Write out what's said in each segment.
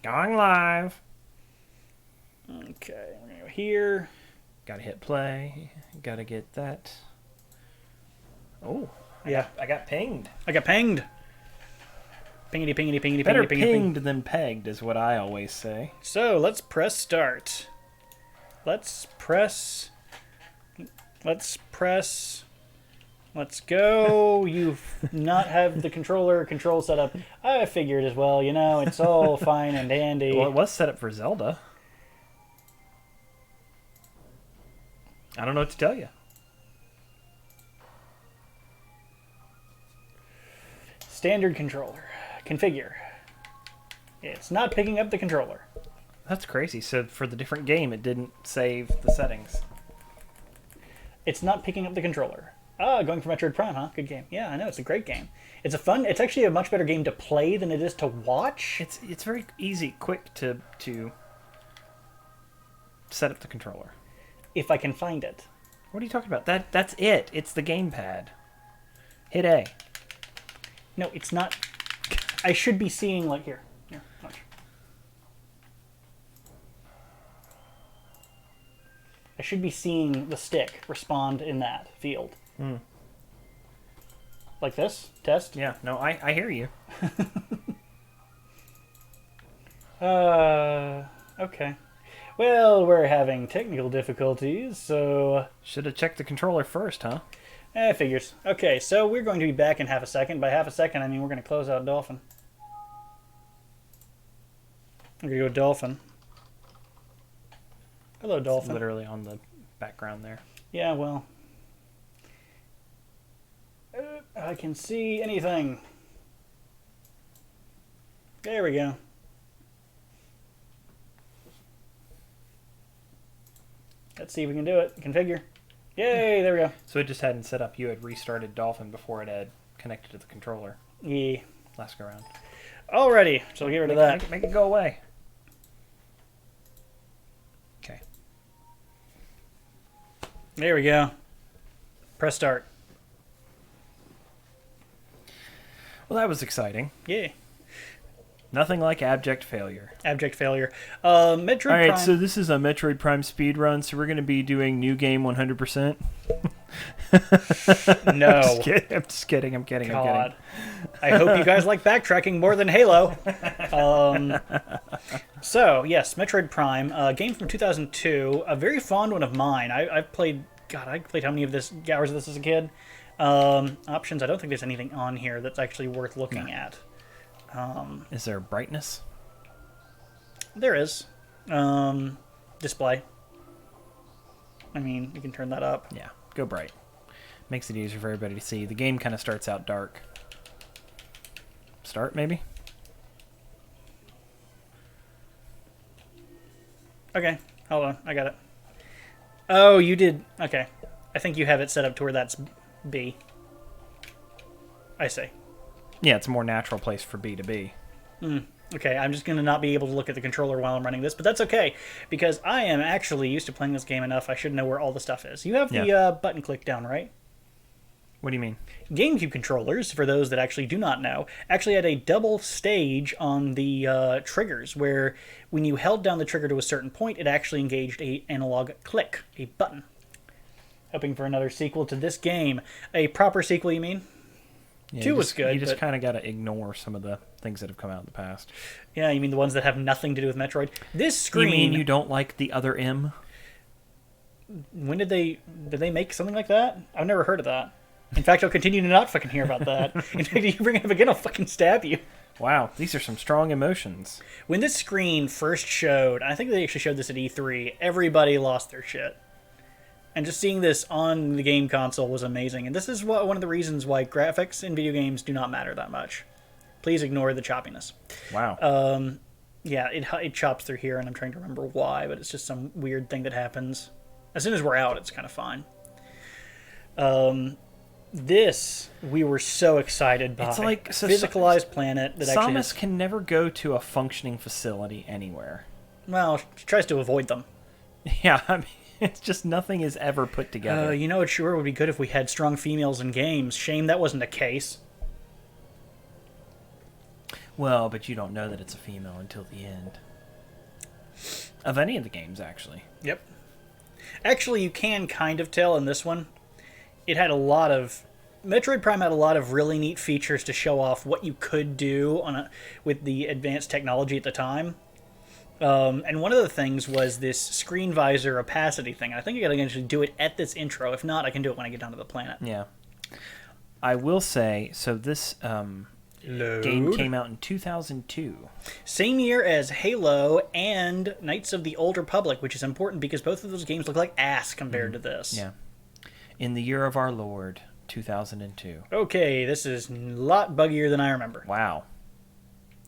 Going live. Okay, we're going to go here. Gotta hit play. Gotta get that. Oh, Yeah. I got pinged. I got pinged. Pingity, pingity, pingity, Better pingity, pingity, pinged than pegged is what I always say. So, let's press start. Let's press. Let's go. You not have the control set up. I figured as well, it's all fine and dandy. Well, it was set up for Zelda. I don't know what to tell you. Standard controller. Configure. It's not picking up the controller. That's crazy. So for the different game, it didn't save the settings. It's not picking up the controller. Ah, going for Metroid Prime, huh? Good game. Yeah, I know. It's a great game. It's actually a much better game to play than it is to watch. It's very easy, quick to set up the controller. If I can find it. What are you talking about? That's it. It's the gamepad. Hit A. No, it's not. I should be seeing, like, here, watch. I should be seeing the stick respond in that field. Mm. Like this? Test? Yeah, no, I hear you. Okay. Well, we're having technical difficulties, so... Should have checked the controller first, huh? Figures. Okay, so we're going to be back in half a second. By half a second, I mean we're going to close out Dolphin. We're going to go Dolphin. Hello, Dolphin. It's literally on the background there. Yeah, well... I can see anything. There we go. Let's see if we can do it. Configure. Yay, there we go. So it just hadn't set up. You had restarted Dolphin before it had connected to the controller. Yeah. Last go around. Alrighty, so we'll get rid of that. Make it go away. Okay. There we go. Press start. Well, that was exciting. Yeah. Nothing like abject failure. Abject failure. Metroid All right, Prime. so this is a Metroid Prime speed run, so we're going to be doing new game 100%. No. I'm just kidding. I'm kidding. God. I hope you guys like backtracking more than Halo. So, yes, Metroid Prime, a game from 2002, a very fond one of mine. I've played, God, I played how many hours of this as a kid? Options, I don't think there's anything on here that's actually worth looking at. Is there brightness? There is. Display. I mean, you can turn that up. Yeah, go bright. Makes it easier for everybody to see. The game kind of starts out dark. Start, maybe? Okay, hold on. I got it. Oh, you did. Okay. I think you have it set up to where that's B. I see. Yeah, it's a more natural place for B to be. Okay, I'm just going to not be able to look at the controller while I'm running this, but that's okay, because I am actually used to playing this game enough. I should know where all the stuff is. You have the button click down, right? What do you mean? GameCube controllers, for those that actually do not know, actually had a double stage on the triggers, where when you held down the trigger to a certain point, it actually engaged a analog click, a button. Hoping for another sequel to this game. A proper sequel, you mean? Yeah, 2 was good. You just kind of got to ignore some of the things that have come out in the past. Yeah, you mean the ones that have nothing to do with Metroid? This screen... You mean you don't like the other M? When did they make something like that? I've never heard of that. In fact, I'll continue to not fucking hear about that. In fact, if you bring it up again, I'll fucking stab you. Wow, these are some strong emotions. When this screen first showed, I think they actually showed this at E3, everybody lost their shit. And just seeing this on the game console was amazing. And this is one of the reasons why graphics in video games do not matter that much. Please ignore the choppiness. Wow. Yeah, it chops through here, and I'm trying to remember why, but it's just some weird thing that happens. As soon as we're out, it's kind of fine. This, we were so excited by. It's like physicalized planet that actually Samus can never go to a functioning facility anywhere. Well, she tries to avoid them. Yeah, I mean, it's just nothing is ever put together. It sure would be good if we had strong females in games. Shame that wasn't the case. Well, but you don't know that it's a female until the end. Of any of the games, actually. Yep. Actually, you can kind of tell in this one. It had a lot of... Metroid Prime had a lot of really neat features to show off what you could do with the advanced technology at the time. And one of the things was this screen visor opacity thing. I think I gotta actually do it at this intro. If not, I can do it when I get down to the planet. Yeah. I will say, so this game came out in 2002. Same year as Halo and Knights of the Old Republic, which is important because both of those games look like ass compared to this. Yeah. In the year of our Lord, 2002. Okay, this is a lot buggier than I remember. Wow.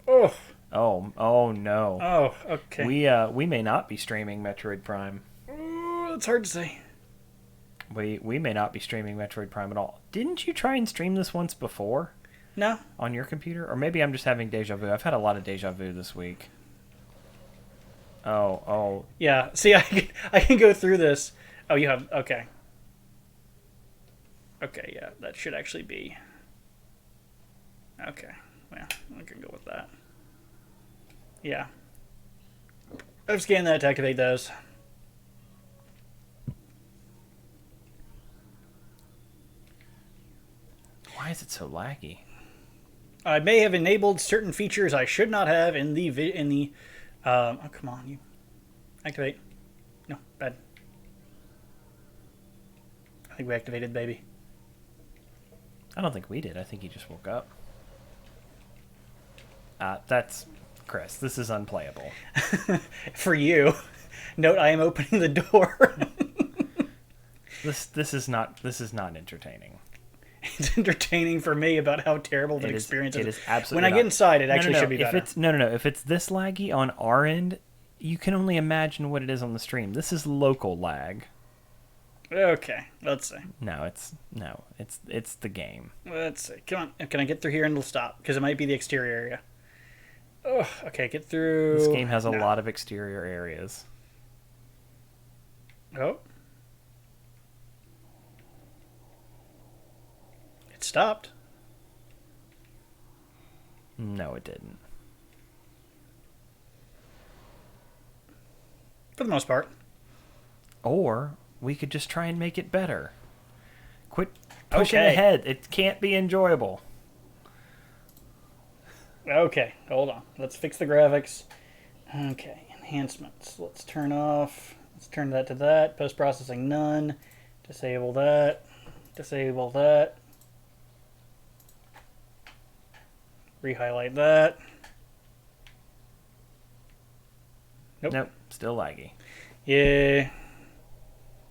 Oh. Oh no. Oh, okay. We may not be streaming Metroid Prime. Ooh, that's hard to say. We may not be streaming Metroid Prime at all. Didn't you try and stream this once before? No. On your computer? Or maybe I'm just having deja vu. I've had a lot of deja vu this week. Oh. Yeah, see, I can go through this. Oh, you have... Okay. Okay, yeah, that should actually be... Okay, well, I can go with that. Yeah. I've scanned that to activate those. Why is it so laggy? I may have enabled certain features I should not have in the oh, come on, you. Activate. No, bad. I think we activated baby. I don't think we did. I think he just woke up. That's... Chris, this is unplayable. For you. Note, I am opening the door. This is not entertaining. It's entertaining for me about how terrible the experience is. It is absolutely when I get inside, it actually should be better. If it's this laggy on our end, you can only imagine what it is on the stream. This is local lag. Okay, let's see. It's the game. Let's see. Come on, can I get through here and it'll stop? Because it might be the exterior area. Oh, okay, get through. This game has a lot of exterior areas. Oh. It stopped. No, it didn't. For the most part. Or we could just try and make it better. Quit pushing ahead. It can't be enjoyable. Okay, hold on. Let's fix the graphics. Okay, enhancements. Let's turn off. Let's turn that to that. Post-processing none. Disable that. Disable that. Rehighlight that. Nope, still laggy. Yeah.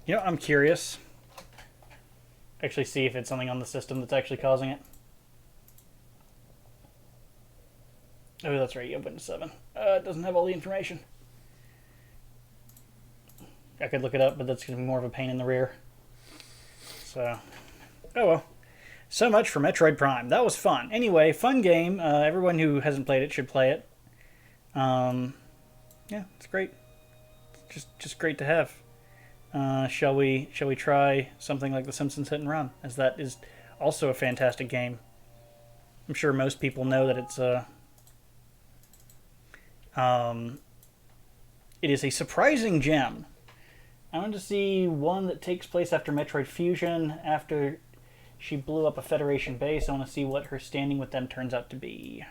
You know, I'm curious. Actually see if it's something on the system that's actually causing it. Oh, that's right. You have Windows 7. It doesn't have all the information. I could look it up, but that's going to be more of a pain in the rear. So, oh well. So much for Metroid Prime. That was fun. Anyway, fun game. Everyone who hasn't played it should play it. Yeah, it's great. Just great to have. Shall we try something like the Simpsons Hit and Run, as that is also a fantastic game. I'm sure most people know that it's it is a surprising gem. I want to see one that takes place after Metroid Fusion, after she blew up a Federation base. I want to see what her standing with them turns out to be.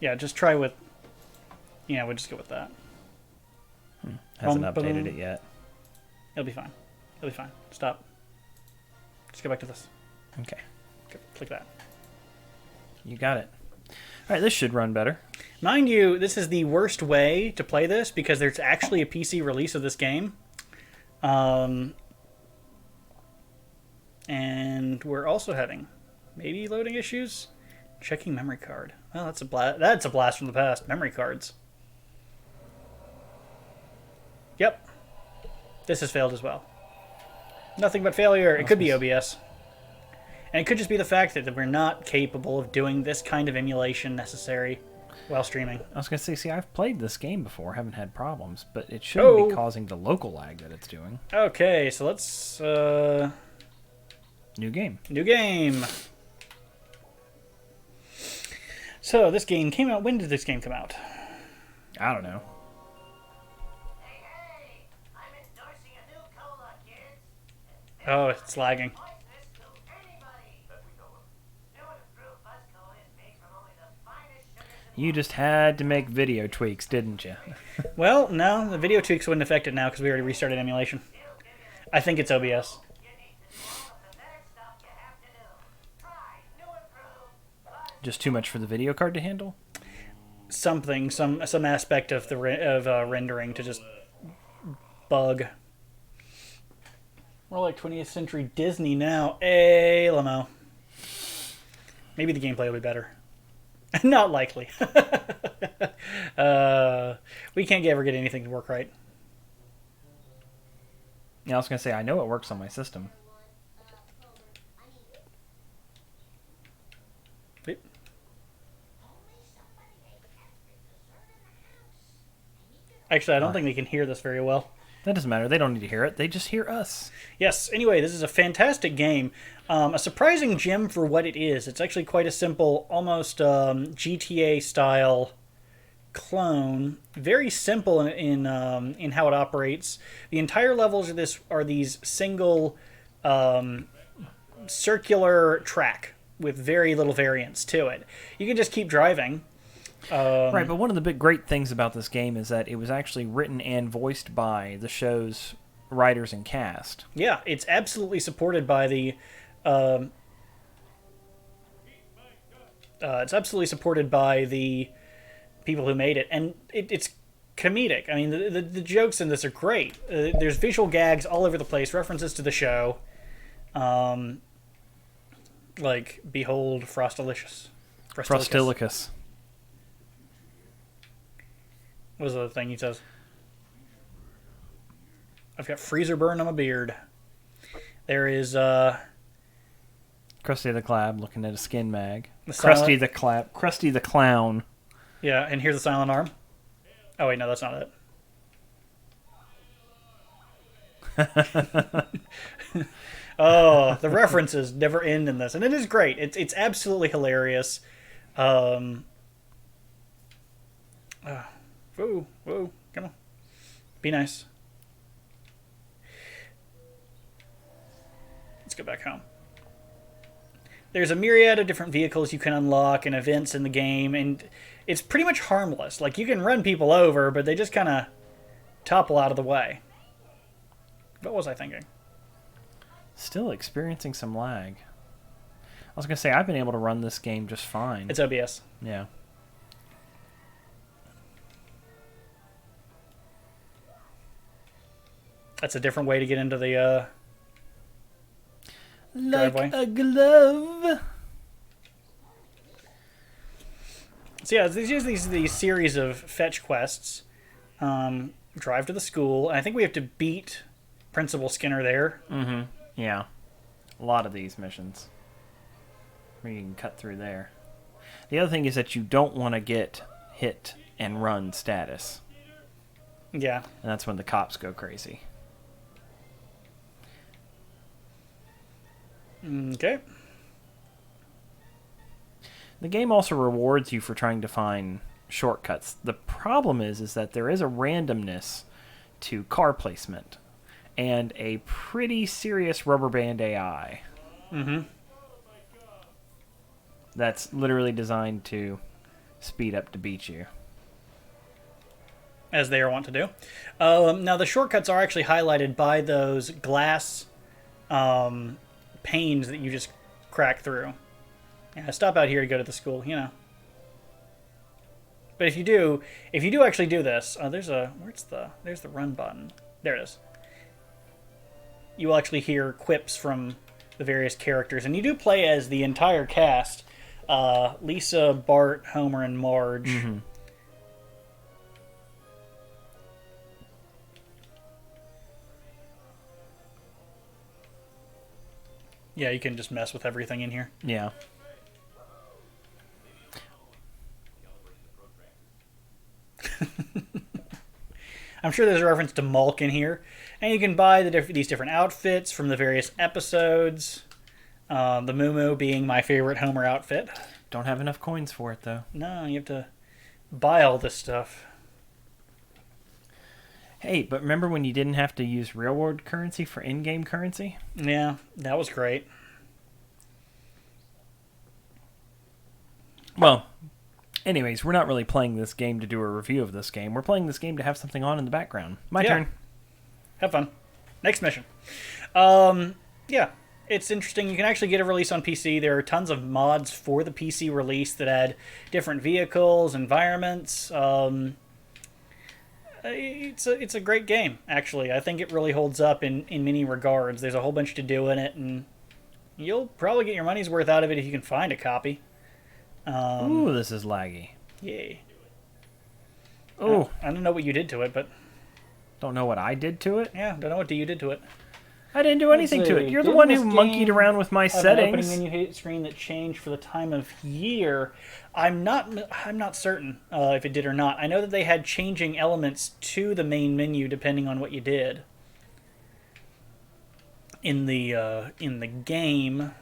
Yeah, just try with... Yeah, we'll just go with that. Hasn't updated it yet. It'll be fine. It'll be fine. Stop. Just go back to this. Okay. Click that. You got it. All right, this should run better. Mind you, this is the worst way to play this because there's actually a PC release of this game. And we're also having maybe loading issues. Checking memory card. Well, that's a blast from the past. Memory cards. Yep. This has failed as well. Nothing but failure. It could be OBS. And it could just be the fact that we're not capable of doing this kind of emulation necessary while streaming. I was going to say, see, I've played this game before, haven't had problems, but it shouldn't be causing the local lag that it's doing. Okay, so let's... New game. New game. So, this game came out... When did this game come out? I don't know. Hey, I'm endorsing a new cola, kids. Oh, it's lagging. Poisonous to anybody. New and improved Buzz Cola is made from only the finest sugars in the You just had to make video tweaks, didn't you? Well, no, the video tweaks wouldn't affect it now because we already restarted emulation. I think it's OBS. you need to do all the pathetic stuff you have to do. Try new improved Buzz. Just too much for the video card to handle? Something, some aspect of the rendering to just bug. More like 20th century Disney now. Hey, Lamo. Maybe the gameplay will be better. Not likely. We can't ever get anything to work right. Yeah, I was going to say, I know it works on my system. Beep. Actually, I don't think they can hear this very well. That doesn't matter. They don't need to hear it. They just hear us. Yes, anyway, this is a fantastic game. A surprising gem for what it is. It's actually quite a simple, almost GTA-style clone. Very simple in how it operates. The entire levels of this are these single circular track with very little variance to it. You can just keep driving. Right, but one of the big great things about this game is that it was actually written and voiced by the show's writers and cast. Yeah, it's absolutely supported by the people who made it, and it's comedic. I mean, the jokes in this are great. There's visual gags all over the place, references to the show, like behold Frostalicious. Frostilicus. What was the thing he says? I've got freezer burn on my beard. There is Krusty the Clab looking at a skin mag. silent- Krusty the Clown. yeah, and here's the silent arm. Oh wait, no, that's not it. Oh, the references never end in this, and it is great. It's absolutely hilarious. Whoa, come on, be nice. Let's go back home. There's a myriad of different vehicles you can unlock and events in the game, and it's pretty much harmless. Like, you can run people over, but they just kind of topple out of the way. What was I thinking? Still experiencing some lag. I was going to say, I've been able to run this game just fine. It's OBS. Yeah. That's a different way to get into the driveway. Like a glove. So yeah, there's usually these series of fetch quests. Drive to the school, and I think we have to beat Principal Skinner there. Mm-hmm. Yeah. A lot of these missions. Where you can cut through there. The other thing is that you don't want to get hit and run status. Yeah. And that's when the cops go crazy. Okay. The game also rewards you for trying to find shortcuts. The problem is that there is a randomness to car placement and a pretty serious rubber band AI. Mm-hmm. That's literally designed to speed up to beat you. As they are wont to do. Now, the shortcuts are actually highlighted by those glass panes that you just crack through. Yeah, stop out here to go to the school, you know. But if you do actually do this, there's the run button. There it is. You will actually hear quips from the various characters, and you do play as the entire cast: Lisa, Bart, Homer, and Marge. Mm-hmm. Yeah, you can just mess with everything in here. Yeah. I'm sure there's a reference to Mulk in here. And you can buy these different outfits from the various episodes. The Moo being my favorite Homer outfit. Don't have enough coins for it, though. No, you have to buy all this stuff. Hey, but remember when you didn't have to use real world currency for in-game currency? Yeah, that was great. Well, anyways, we're not really playing this game to do a review of this game. We're playing this game to have something on in the background. My Yeah. turn. Have fun. Next mission. Yeah, it's interesting. You can actually get a release on PC. There are tons of mods for the PC release that add different vehicles, environments. It's a great game, actually. I think it really holds up in many regards. There's a whole bunch to do in it, and you'll probably get your money's worth out of it if you can find a copy. Ooh, this is laggy. Yay. Oh, I don't know what you did to it, but don't know what I did to it. yeah, don't know what you did to it. I didn't do anything Let's to see. it. You're the Didn't one this who monkeyed game around with my have an opening settings. menu hit screen that changed for the time of year. I'm not certain if it did or not. I know that they had changing elements to the main menu depending on what you did in the game.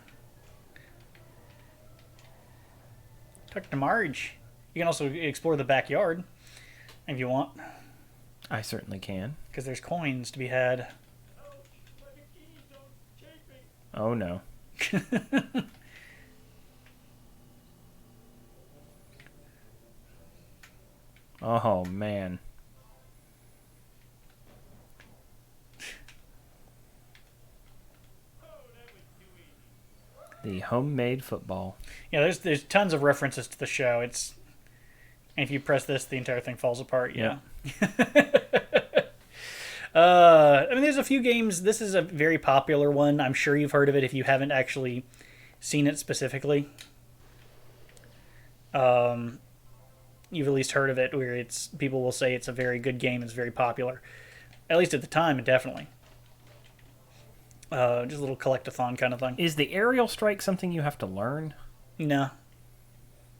Talk to Marge. You can also explore the backyard if you want, I certainly can. because there's coins to be had. Oh no. Oh man. The homemade football. Yeah, there's tons of references to the show. It's and if you press this, the entire thing falls apart. Yeah. I mean, there's a few games. This is a very popular one. I'm sure you've heard of it if you haven't actually seen it specifically. You've at least heard of it, where it's people will say it's a very good game. It's very popular, at least at the time, definitely. Just a little collect-a-thon kind of thing. Is the aerial strike something you have to learn? No,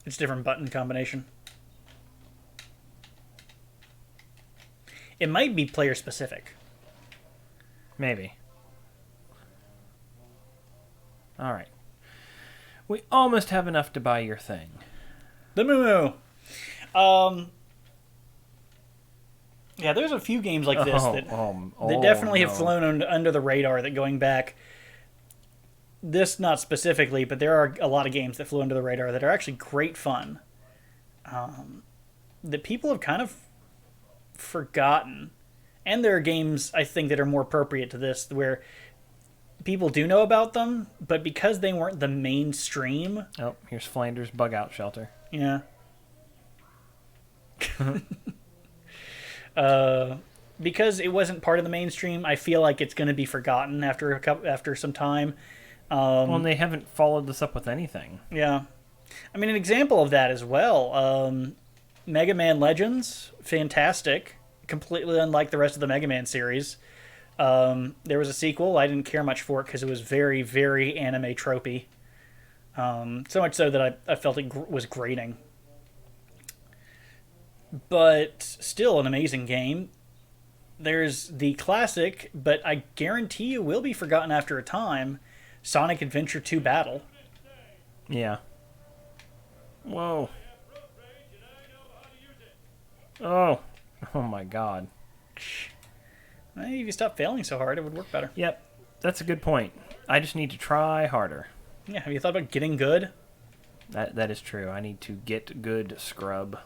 it's a different button combination. It might be player specific. Maybe. All right. We almost have enough to buy your thing. The Moo. Yeah, there's a few games like this that definitely have flown under the radar. That going back, this not specifically, but there are a lot of games that flew under the radar that are actually great fun. That people have kind of forgotten, and there are games I think that are more appropriate to this, where people do know about them, but because they weren't the mainstream. Oh, here's Flanders Bug Out Shelter. Yeah. Because it wasn't part of the mainstream, I feel like it's going to be forgotten after some time. Well, and they haven't followed this up with anything. Yeah. I mean, an example of that as well. Mega Man Legends, fantastic. Completely unlike the rest of the Mega Man series. There was a sequel. I didn't care much for it because it was very, very anime tropey. So much so that I felt it was grating. But still an amazing game. There's the classic, but I guarantee you will be forgotten after a time, Sonic Adventure 2 Battle. Yeah. Whoa. Oh. Oh my god. Maybe if you stop failing so hard, it would work better. Yep. That's a good point. I just need to try harder. Yeah, have you thought about getting good? That is true. I need to get good, scrub.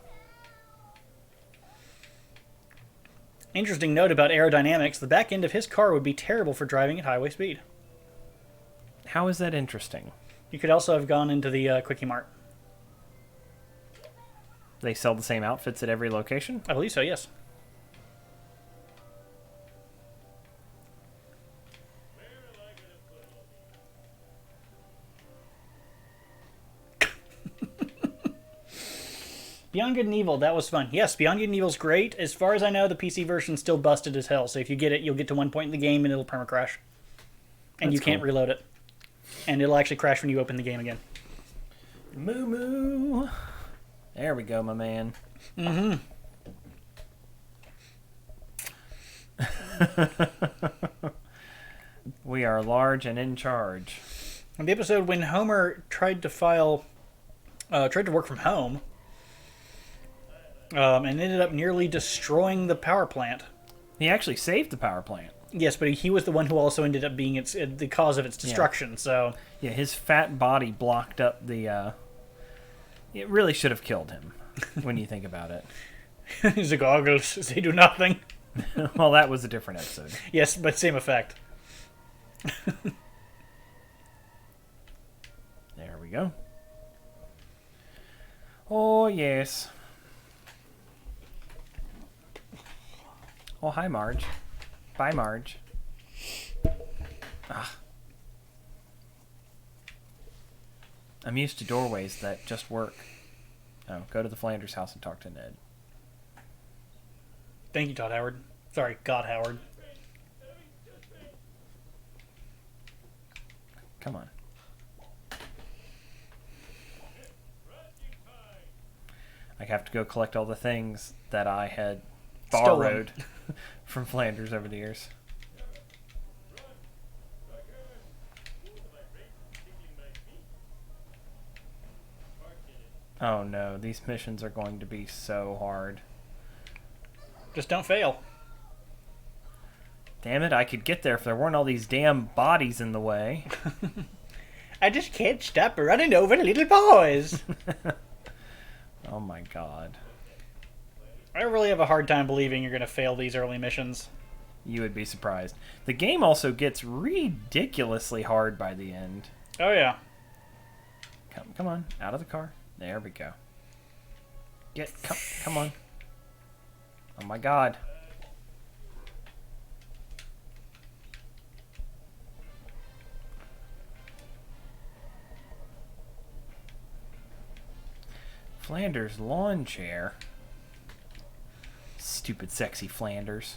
Interesting note about aerodynamics. The back end of his car would be terrible for driving at highway speed. How is that interesting? You could also have gone into the Quickie Mart. They sell the same outfits at every location? I believe so, yes. Beyond Good and Evil, that was fun. Yes, Beyond Good and Evil's great. As far as I know, the PC version's still busted as hell. So if you get it, you'll get to one point in the game and it'll permacrash. And That's you can't cool. reload it. and it'll actually crash when you open the game again. Moo moo. There we go, my man. Mm-hmm. We are large and in charge. In the episode when Homer tried to work from home, and ended up nearly destroying the power plant. He actually saved the power plant. Yes, but he was the one who also ended up being the cause of its destruction. Yeah. So Yeah, his fat body blocked up the. It really should have killed him, when you think about it. the goggles, they do nothing. Well, that was a different episode. Yes, but same effect. There we go. Oh, yes. Oh, hi, Marge. Bye, Marge. Ah. I'm used to doorways that just work. Oh, go to the Flanders house and talk to Ned. Thank you, Todd Howard. Sorry, God Howard. Come on. I have to go collect all the things that I had borrowed from Flanders over the years. Oh no, these missions are going to be so hard. Just don't fail. Damn it, I could get there if there weren't all these damn bodies in the way. I just can't stop running over little boys. Oh my god. I really have a hard time believing you're going to fail these early missions. You would be surprised. The game also gets ridiculously hard by the end. Oh, yeah. Come on, out of the car. There we go. Come on. Oh my god. Flanders lawn chair. Stupid sexy Flanders.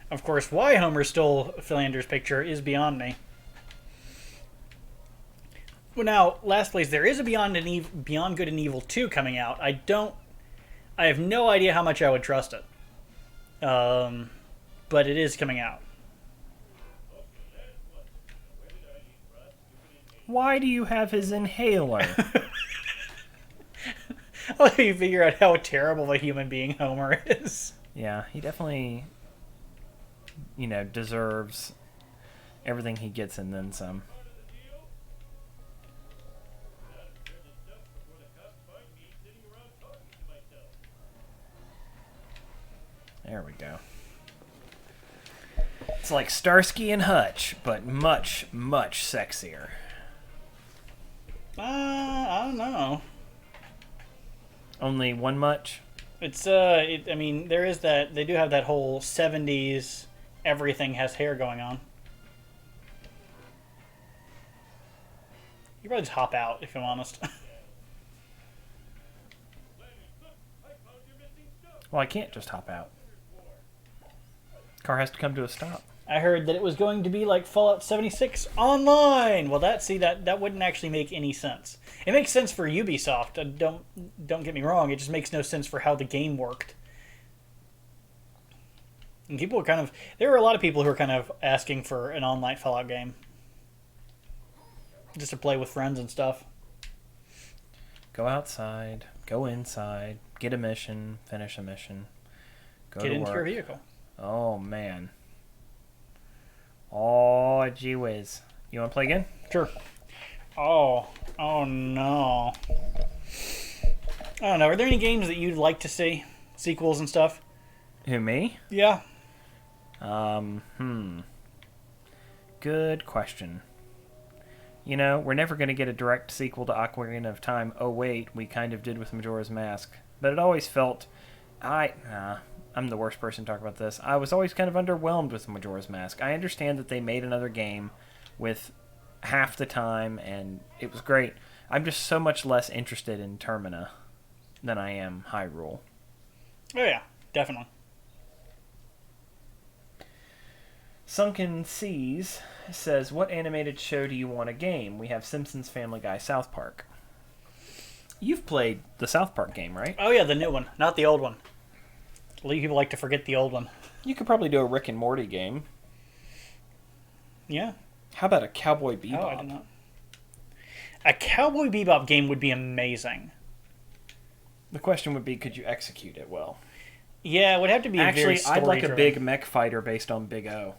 Of course, why Homer stole Flanders' picture is beyond me. Well, now, last place, there is a Beyond Good and Evil 2 coming out. I have no idea how much I would trust it. But it is coming out. Why do you have his inhaler? I'll let you figure out how terrible of a human being Homer is. Yeah, he definitely, deserves everything he gets and then some. There we go. It's like Starsky and Hutch, but much, much sexier. I don't know. Only one much? It's, I mean, there is that, they do have that whole 70s, everything has hair going on. You probably just hop out, if I'm honest. Well, I can't just hop out. Car has to come to a stop. I heard that it was going to be like Fallout 76 online. Well, that wouldn't actually make any sense. It makes sense for Ubisoft. Don't get me wrong. It just makes no sense for how the game worked. And people were there were a lot of people who were kind of asking for an online Fallout game, just to play with friends and stuff. Go outside. Go inside. Get a mission. Finish a mission. Go Get to into work. your vehicle. Oh man. Oh, gee whiz. You want to play again? Sure. Oh no. I don't know. Are there any games that you'd like to see? Sequels and stuff? Who, me? Yeah. Good question. We're never going to get a direct sequel to Ocarina of Time. Oh, wait, we kind of did with Majora's Mask. But it always felt... I'm the worst person to talk about this. I was always kind of underwhelmed with Majora's Mask. I understand that they made another game with half the time, and it was great. I'm just so much less interested in Termina than I am Hyrule. Oh yeah, definitely. Sunken Seas says, what animated show do you want a game? We have Simpsons, Family Guy, South Park. You've played the South Park game, right? Oh yeah, the new one, not the old one. A lot of people like to forget the old one. You could probably do a Rick and Morty game. Yeah. How about a Cowboy Bebop? Oh, I did not. A Cowboy Bebop game would be amazing. The question would be, could you execute it well? Yeah, it would have to be Actually, very I'd like a story-driven. big mech fighter based on Big O.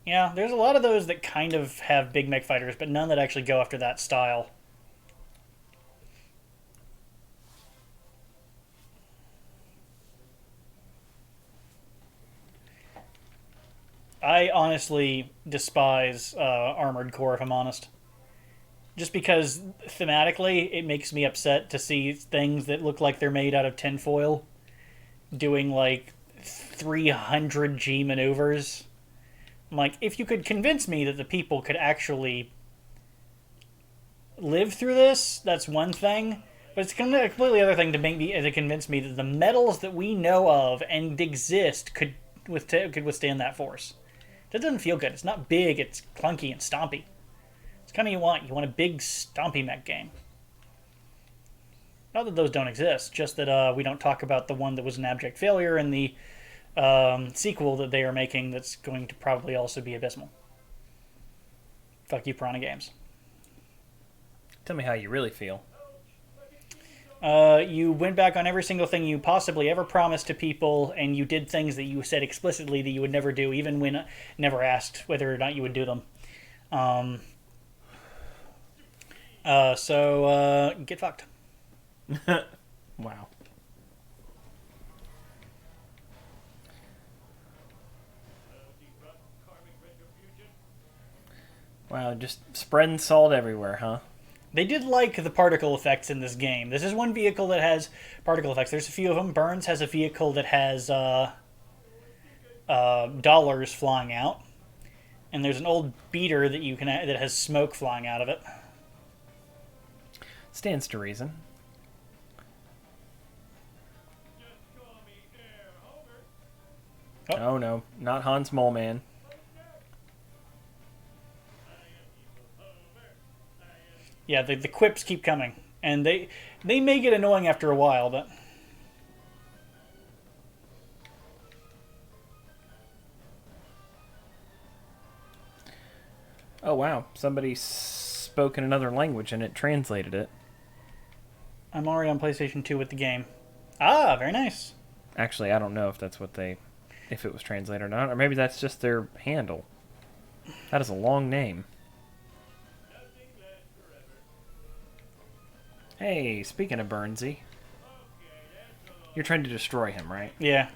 Yeah, there's a lot of those that kind of have big mech fighters, but none that actually go after that style. I honestly despise Armored Core, if I'm honest. Just because thematically, it makes me upset to see things that look like they're made out of tinfoil doing like 300G maneuvers. I'm like, if you could convince me that the people could actually live through this, that's one thing. But it's a completely other thing to make me to convince me that the metals that we know of and exist could withstand that force. That doesn't feel good. It's not big. It's clunky and stompy. It's kind of you want. You want a big stompy mech game. Not that those don't exist, just that we don't talk about the one that was an abject failure and the sequel that they are making that's going to probably also be abysmal. Fuck you, Piranha Games. Tell me how you really feel. You went back on every single thing you possibly ever promised to people, and you did things that you said explicitly that you would never do, even when never asked whether or not you would do them. So get fucked. Wow. Wow, just spreading salt everywhere, huh? They did like the particle effects in this game. This is one vehicle that has particle effects. There's a few of them. Burns has a vehicle that has dollars flying out, and there's an old beater that you can that has smoke flying out of it. Stands to reason. Oh no, not Hans Moleman. Yeah, the quips keep coming, and they may get annoying after a while, but Oh wow, somebody spoke in another language and it translated it. I'm already on PlayStation 2 with the game. Ah, very nice. Actually, I don't know if that's what they, if it was translated or not, or maybe that's just their handle. That is a long name. Hey, speaking of Burnsy, you're trying to destroy him, right? Yeah.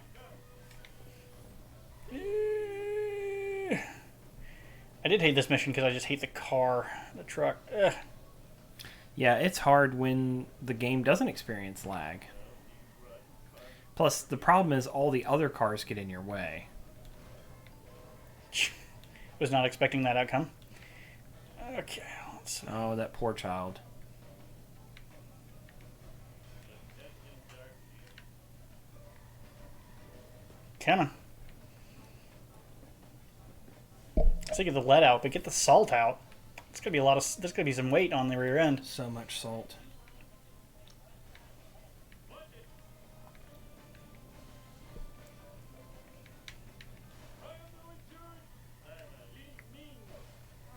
I did hate this mission because I just hate the car, the truck. Ugh. Yeah, it's hard when the game doesn't experience lag. Plus, the problem is all the other cars get in your way. Was not expecting that outcome. Okay, let's... Oh, that poor child. Come on. Let's get the lead out, but get the salt out. It's gonna be a lot of. There's gonna be some weight on the rear end. So much salt.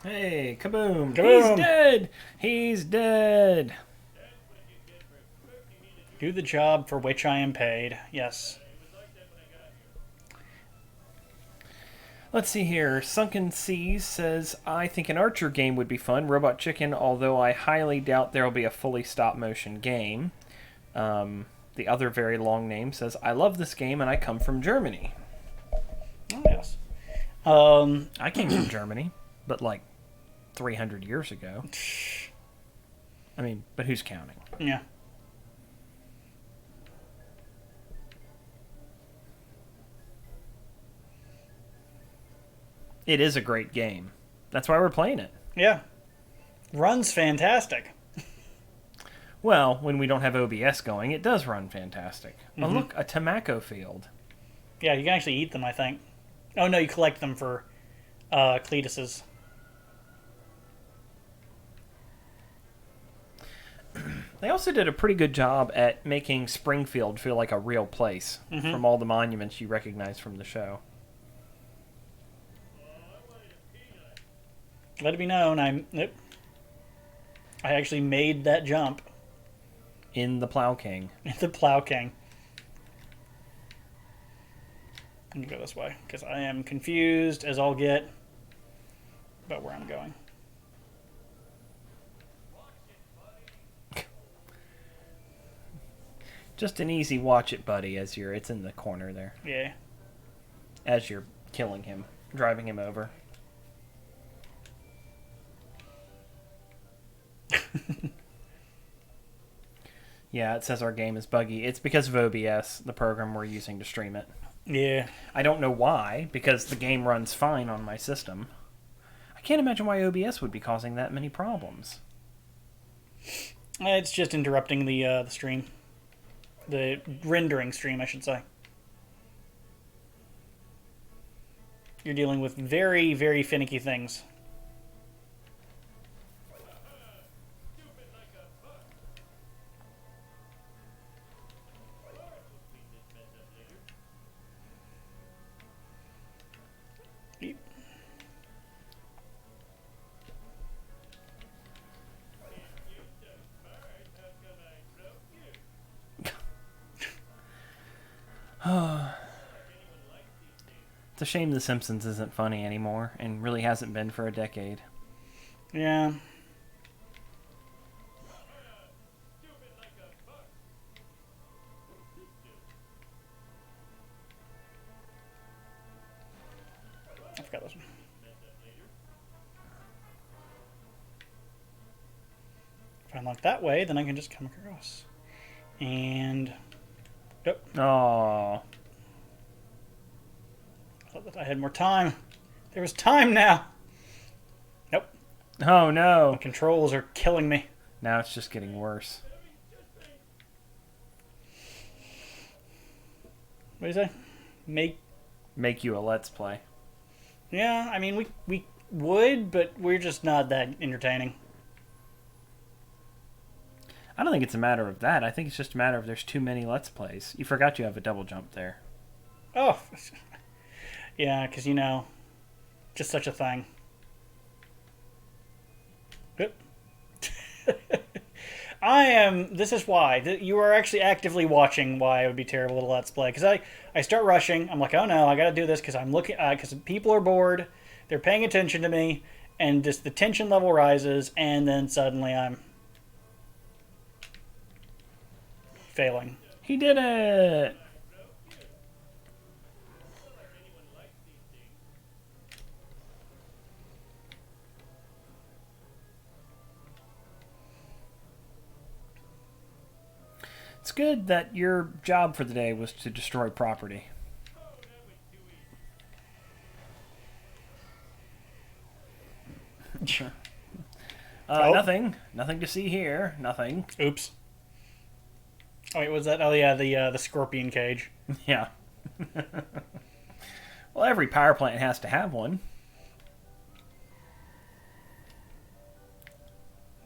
Hey, kaboom! Kaboom! He's dead! He's dead! Do the job for which I am paid. Yes. Let's see here. Sunken Seas says, I think an Archer game would be fun. Robot Chicken, although I highly doubt there will be a fully stop-motion game. The other very long name says, I love this game and I come from Germany. Oh, yes. I came from Germany, but like 300 years ago. I mean, but who's counting? Yeah. It is a great game. That's why we're playing it. Yeah. Runs fantastic. Well, when we don't have OBS going, it does run fantastic. Oh, look, a tobacco field. Yeah, you can actually eat them, I think. Oh, no, you collect them for Cletus's. They also did a pretty good job at making Springfield feel like a real place from all the monuments you recognize from the show. Let it be known, I actually made that jump. In the Plow King. The Plow King. I'm gonna go this way because I am confused as all get about where I'm going. Just an easy watch it, buddy, it's in the corner there. Yeah. As you're killing him, driving him over. Yeah, it says our game is buggy. It's because of OBS, the program we're using to stream it. Yeah. I don't know why, because the game runs fine on my system. I can't imagine why OBS would be causing that many problems. It's just interrupting the stream. The rendering stream, I should say. You're dealing with very, very finicky things. It's a shame The Simpsons isn't funny anymore, and really hasn't been for a decade. Yeah. I forgot this one. If I unlock that way, then I can just come across. And... Yep. Oh, I thought that I had more time. There was time now. Nope. oh no! The controls are killing me. Now it's just getting worse. What do you say? Make you a let's play. Yeah, I mean, we would, but we're just not that entertaining. I don't think it's a matter of that. I think it's just a matter of there's too many let's plays. You forgot you have a double jump there. Oh. Yeah, because, just such a thing. Oop. This is why. You are actually actively watching why it would be terrible to let's play. Because I start rushing. I'm like, oh no, I got to do this because I'm looking, because people are bored. They're paying attention to me. And just the tension level rises. And then suddenly I'm failing. He did it! It's good that your job for the day was to destroy property. Oh. Nothing to see here. Nothing. Oops. Oh, wait, was that? Oh, yeah, the scorpion cage. Yeah. Well, every power plant has to have one.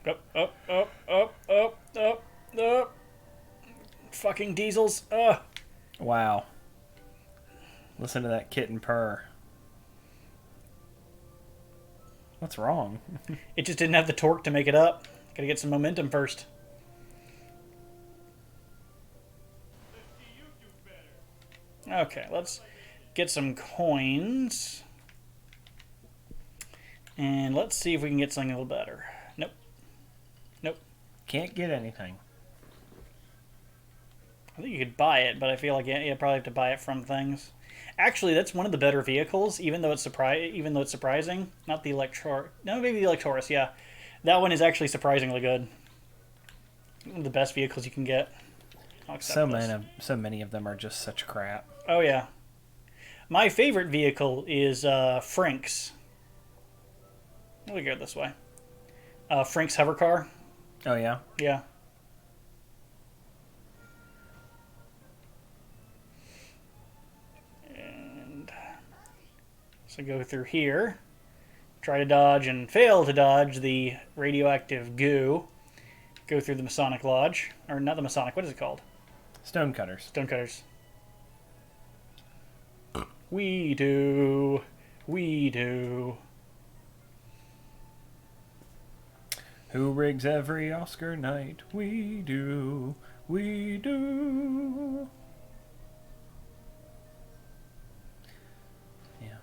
Up. Fucking diesels. Ugh. Wow. Listen to that kitten purr. What's wrong? It just didn't have the torque to make it up. Gotta get some momentum first. Okay, let's get some coins. And let's see if we can get something a little better. Nope. Can't get anything. I think you could buy it, but I feel like you probably have to buy it from things. Actually, that's one of the better vehicles, even though it's surprising. Not the maybe the Electoris. Yeah, that one is actually surprisingly good. One of the best vehicles you can get. So many of them are just such crap. Oh yeah, my favorite vehicle is Frank's. Let me go this way. Frank's hover car. Oh yeah. Yeah. And so go through here. try to dodge and fail to dodge the radioactive goo. Go through the Masonic Lodge. Or not the Masonic, what is it called? Stonecutters. Stonecutters. We do. We do. Who rigs every Oscar night? We do. We do. Yeah.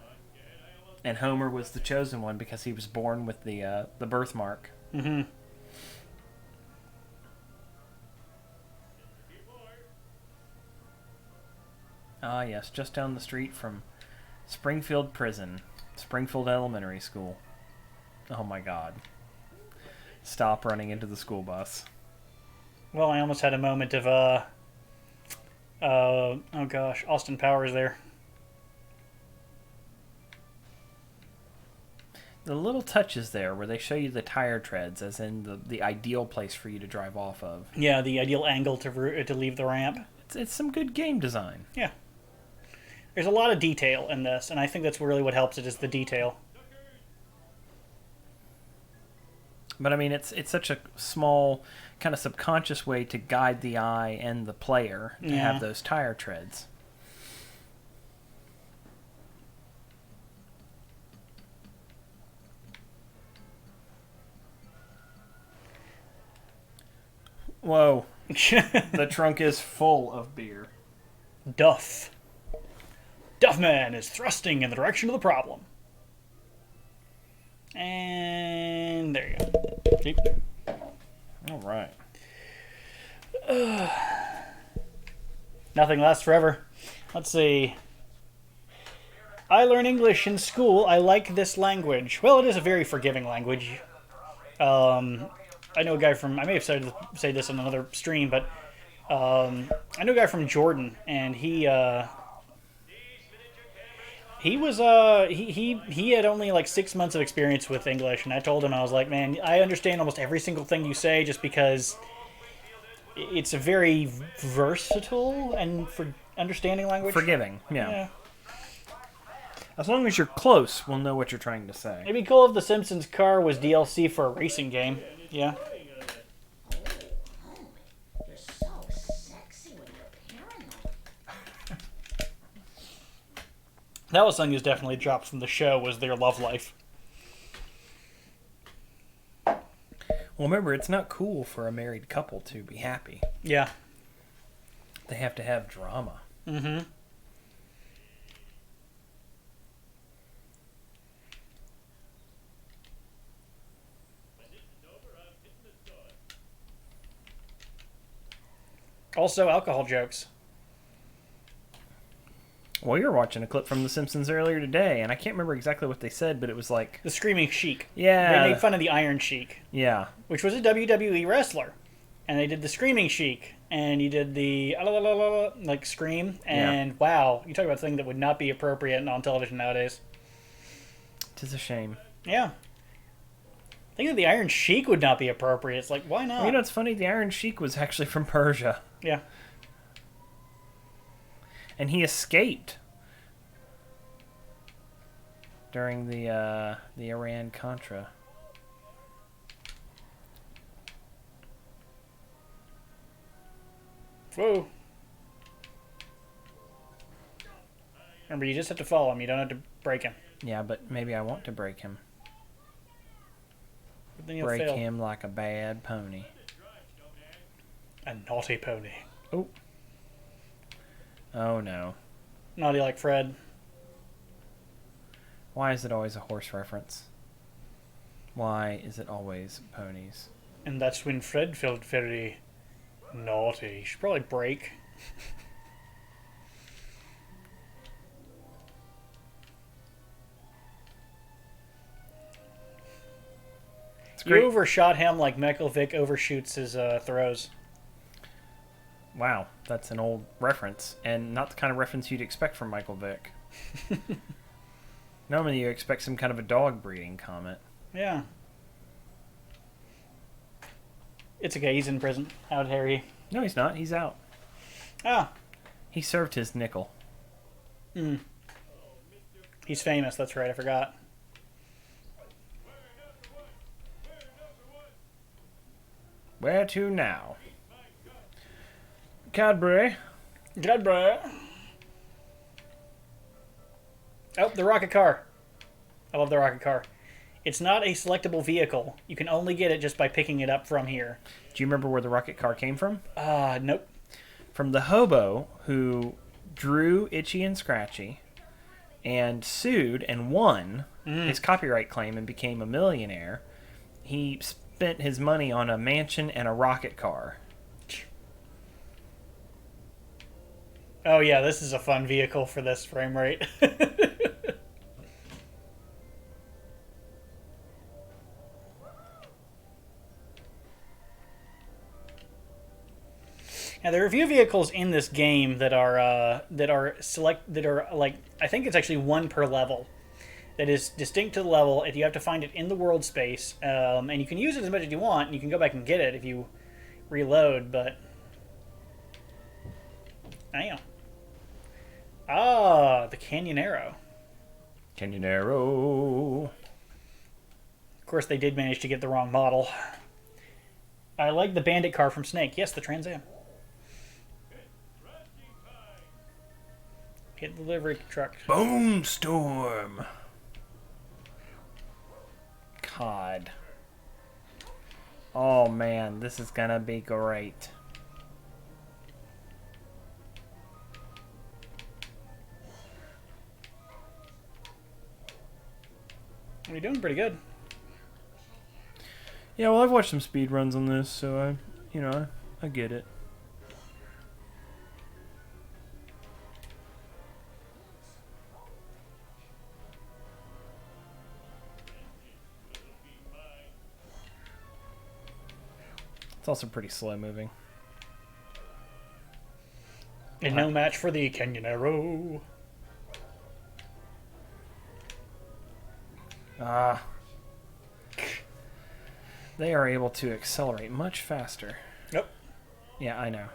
And Homer was the chosen one because he was born with the birthmark. Mm-hmm. Ah, yes, just down the street from Springfield Prison, Springfield Elementary School. Oh my God. Stop running into the school bus. Well, I almost had a moment of, oh gosh, Austin Powers there. The little touches there where they show you the tire treads as in the ideal place for you to drive off of. Yeah, the ideal angle to leave the ramp. It's some good game design. Yeah. There's a lot of detail in this, and I think that's really what helps it is the detail. But I mean, it's such a small, kind of subconscious way to guide the eye and the player to have those tire treads. Whoa. The trunk is full of beer. Duff. Duffman is thrusting in the direction of the problem. And there you go. Keep. All right. Nothing lasts forever. Let's see. I learn English in school. I like this language. Well, it is a very forgiving language. I know a guy from... I may have said this on another stream, but I know a guy from Jordan, and he was he had only like 6 months of experience with English, and I told him, I was like, man, I understand almost every single thing you say just because it's a very versatile and for understanding language. Forgiving, yeah. As long as you're close, we'll know what you're trying to say. It'd be cool if the Simpsons car was DLC for a racing game. Yeah. You're so sexy when you're paranoid. That was something that's definitely dropped from the show, was their love life. Well, remember, it's not cool for a married couple to be happy. Yeah. They have to have drama. Mm-hmm. Also, alcohol jokes. Well, you were watching a clip from The Simpsons earlier today, and I can't remember exactly what they said, but it was like... The Screaming Sheik. Yeah. They made fun of the Iron Sheik. Yeah. Which was a WWE wrestler. And they did the Screaming Sheik. And he did the... like, scream. And, wow, you talk about a thing that would not be appropriate on television nowadays. 'Tis a shame. Yeah. I think that the Iron Sheik would not be appropriate. It's like, why not? Well, you know, it's funny, the Iron Sheik was actually from Persia. Yeah. And he escaped during the Iran-Contra. Whoa. Remember, you just have to follow him. You don't have to break him. Yeah, but maybe I want to break him. But then you'll Break fail. him like a bad pony. A naughty pony. Oh. Oh, no. Naughty like Fred. Why is it always a horse reference? Why is it always ponies? And that's when Fred felt very naughty. He should probably break. It's You great. overshot him like Michael Vick overshoots his throws. Wow, that's an old reference, and not the kind of reference you'd expect from Michael Vick. Normally you expect some kind of a dog breeding comment. Yeah. It's okay, he's in prison. How'd Harry? No, he's not. He's out. Ah. He served his nickel. He's famous, that's right, I forgot. Where to now? Cadbury. Goodbye. Oh, the rocket car. I love the rocket car. It's not a selectable vehicle. You can only get it just by picking it up from here. Do you remember where the rocket car came from? Nope. From the hobo who drew Itchy and Scratchy and sued and won his copyright claim and became a millionaire. He spent his money on a mansion and a rocket car. Oh yeah, this is a fun vehicle for this frame rate. Now there are a few vehicles in this game that are like I think it's actually one per level. That is distinct to the level. If you have to find it in the world space, and you can use it as much as you want, and you can go back and get it if you reload. But damn. The Canyonero. Canyonero. Of course, they did manage to get the wrong model. I like the Bandit car from Snake. Yes, the Trans Am. Hit the delivery truck. Bone Storm. God. Oh man, this is gonna be great. You're doing pretty good. Yeah, well, I've watched some speed runs on this, so I get it. It's also pretty slow moving. And no match for the Canyonero. They are able to accelerate much faster. Yep. Yeah, I know.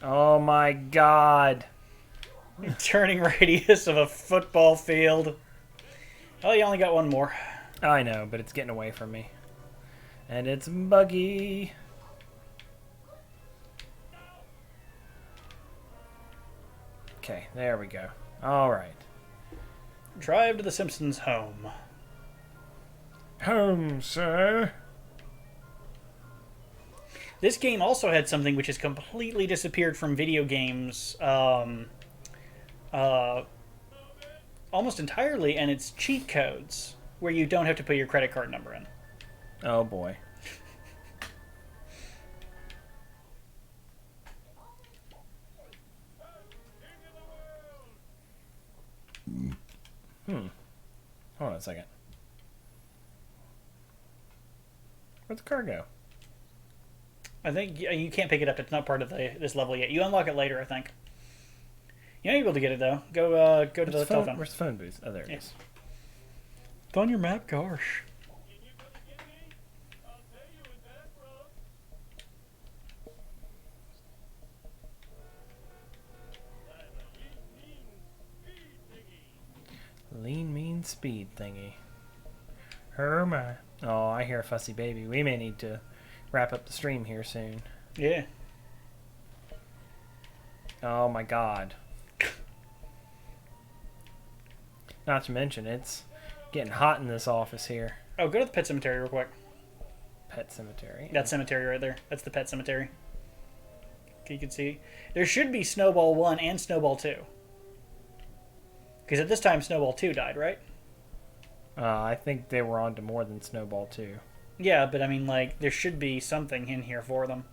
Oh my god. Turning radius of a football field. Oh, you only got one more. I know, but it's getting away from me. And it's buggy. Okay, there we go. All right. Drive to the Simpsons' home. Home, sir. This game also had something which has completely disappeared from video games almost entirely, and it's cheat codes, where you don't have to put your credit card number in. Oh boy. Hold on a second. Where'd the car go? I think you can't pick it up. It's not part of this level yet. You unlock it later, I think. You're not able to get it, though. Go to the telephone. Where's the phone booth? Oh, there it is. It's on your map, gosh. Lean, mean speed thingy. Her my. Oh, I hear a fussy baby. We may need to wrap up the stream here soon. Yeah. Oh my god. Not to mention, it's getting hot in this office here. Oh, go to the pet cemetery real quick. Pet cemetery. That cemetery right there. That's the pet cemetery. Okay, you can see. There should be Snowball 1 and Snowball 2. Because at this time, Snowball 2 died, right? I think they were on to more than Snowball 2. Yeah, but I mean, like, there should be something in here for them.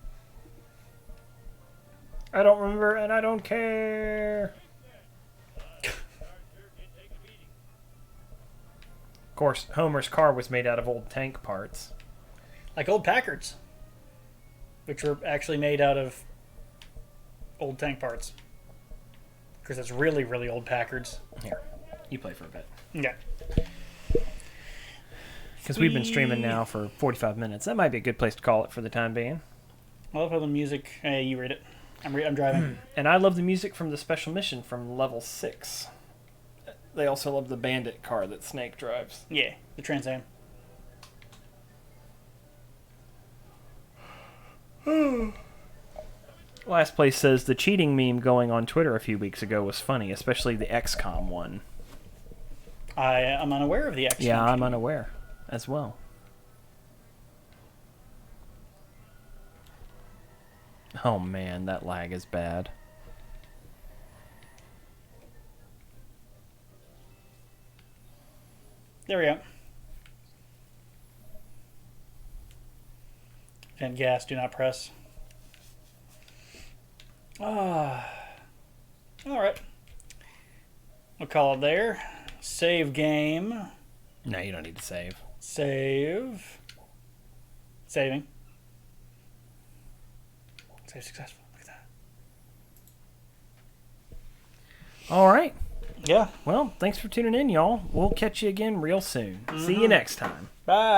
I don't remember, and I don't care. Of course, Homer's car was made out of old tank parts. Like old Packards. Which were actually made out of old tank parts. Because it's really, really old Packards. Here, you play for a bit. Yeah. Because we've been streaming now for 45 minutes. That might be a good place to call it for the time being. I love how the music... Hey, you read it. I'm driving. And I love the music from the special mission from level 6. They also love the Bandit car that Snake drives. Yeah, the Trans Am. Last Place says the cheating meme going on Twitter a few weeks ago was funny, especially the XCOM one. I am unaware of the XCOM. Yeah, I'm unaware as well. Oh man, that lag is bad. There we go. And gas, do not press. All right. We'll call it there. Save game. No, you don't need to save. Save. Saving. Save successful. Look at that. All right. Yeah. Well, thanks for tuning in, y'all. We'll catch you again real soon. See you next time. Bye.